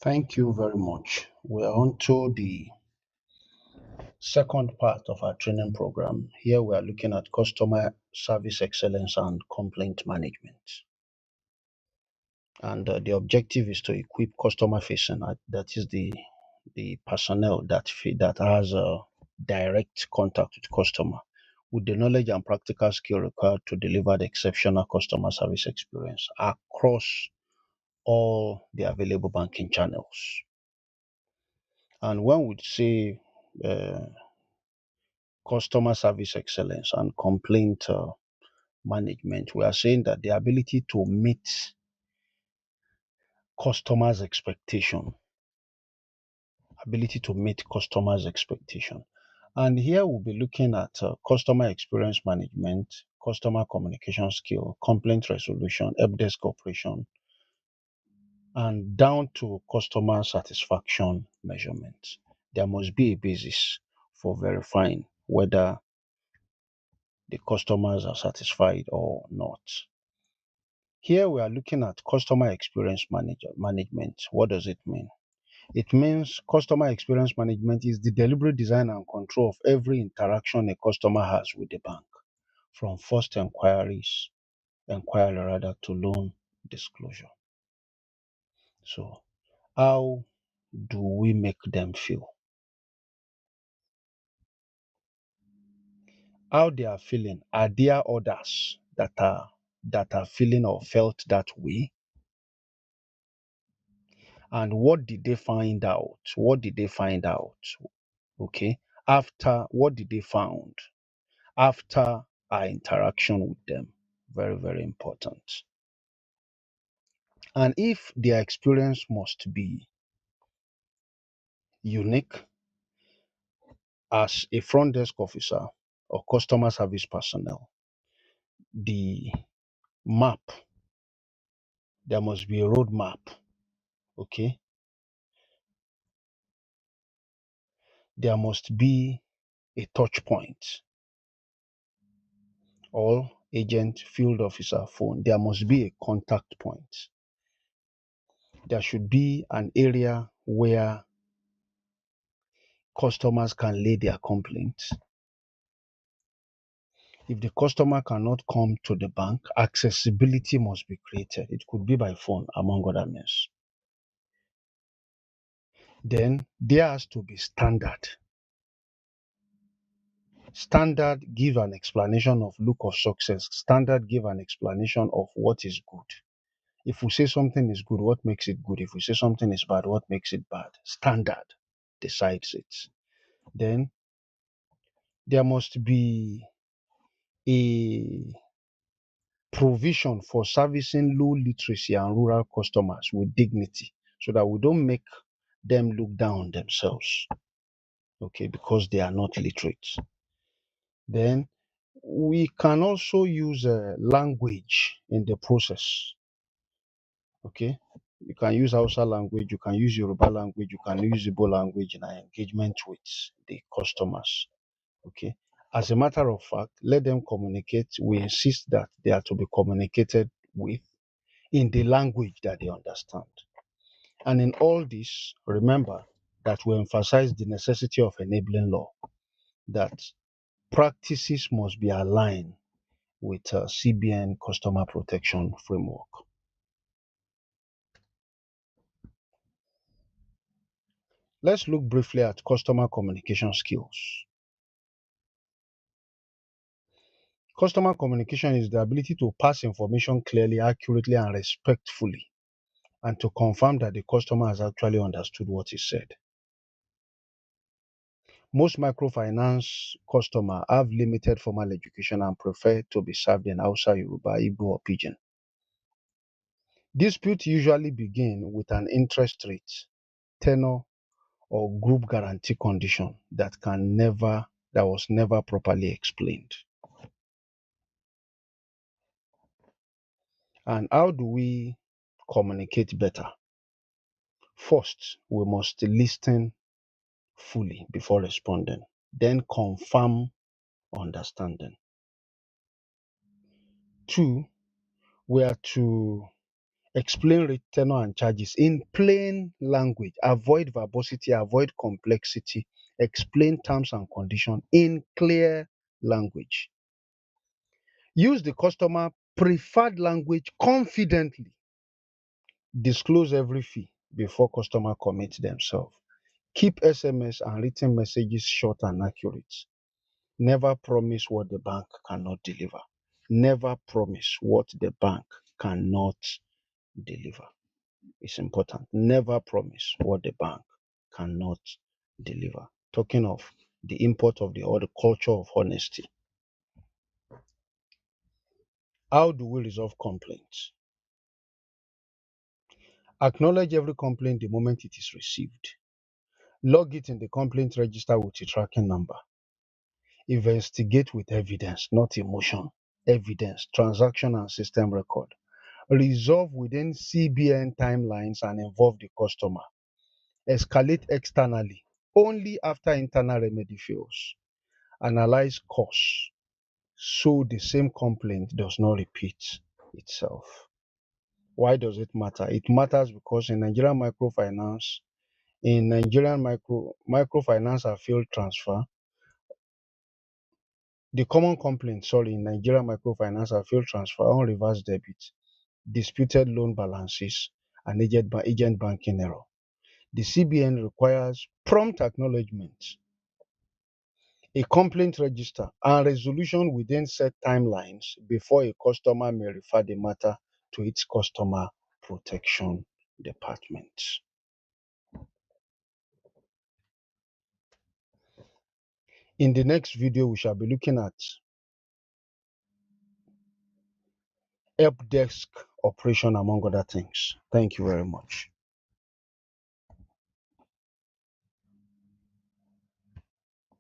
Thank you very much. We're on to the second part of our training program. Here we are looking at customer service excellence and complaint management. And the objective is to equip customer facing, that is the personnel that has a direct contact with customer with the knowledge and practical skill required to deliver the exceptional customer service experience across all the available banking channels. And when we say customer service excellence and complaint management, we are saying that the ability to meet customers' expectation, And here we'll be looking at customer experience management, customer communication skill, complaint resolution, help desk operation, and down to customer satisfaction measurement. There must be a basis for verifying whether the customers are satisfied or not. Here we are looking at customer experience management. What does it mean? It means customer experience management is the deliberate design and control of every interaction a customer has with the bank, from first inquiry rather, to loan disclosure. So, how do we make them feel? How they are feeling? Are there others that are feeling or felt that way? And what did they find out? Okay. What did they found after our interaction with them? Very, very important. And if their experience must be unique as a front desk officer or customer service personnel, the map, there must be a roadmap. Okay. There must be a touch point, or agent, field officer, phone. There must be a contact point. There should be an area where customers can lay their complaints. If the customer cannot come to the bank, accessibility must be created. It could be by phone, among other means. Then there has to be standard. Standard give an explanation of look of success. Standard give an explanation of what is good. If we say something is good, what makes it good? If we say something is bad, what makes it bad? Standard decides it. Then there must be a provision for servicing low literacy and rural customers with dignity, so that we don't make them look down on themselves, okay, because they are not literate. Then we can also use language in the process, okay. You can use Hausa language, you can use Yoruba language, you can use Igbo language in our engagement with the customers, okay. As a matter of fact, let them communicate. We insist that they are to be communicated with in the language that they understand. And in all this, remember that we emphasize the necessity of enabling law, that practices must be aligned with CBN customer protection framework. Let's look briefly at customer communication skills. Customer communication is the ability to pass information clearly, accurately, and respectfully, and to confirm that the customer has actually understood what is said. Most microfinance customers have limited formal education and prefer to be served in Hausa, Yoruba, Igbo, or Pidgin. Disputes usually begin with an interest rate, tenor, or group guarantee condition that was never properly explained. And how do we communicate better? First, we must listen fully before responding, then confirm understanding. Two, we are to Explain retainer and charges in plain language. Avoid verbosity, avoid complexity. Explain terms and conditions in clear language. Use the customer preferred language confidently. Disclose every fee before customer commit themselves. Keep SMS and written messages short and accurate. Never promise what the bank cannot deliver. Never promise what the bank cannot deliver. It's important. Never promise what the bank cannot deliver. Talking of the import of or the culture of honesty. How do we resolve complaints? Acknowledge every complaint the moment it is received. Log it in the complaint register with a tracking number. Investigate with evidence, not emotion. Evidence, transaction and system record. Resolve within CBN timelines and involve the customer. Escalate externally only after internal remedy fails. Analyze costs so the same complaint does not repeat itself. Why does it matter? It matters because in Nigerian microfinance, microfinance are failed transfer. The common complaint, in Nigerian microfinance are failed transfer, on reverse debit, disputed loan balances, and agent banking error. The CBN requires prompt acknowledgement, a complaint register, and resolution within set timelines before a customer may refer the matter to its customer protection department. In the next video, we shall be looking at help desk operation, among other things. Thank you very much.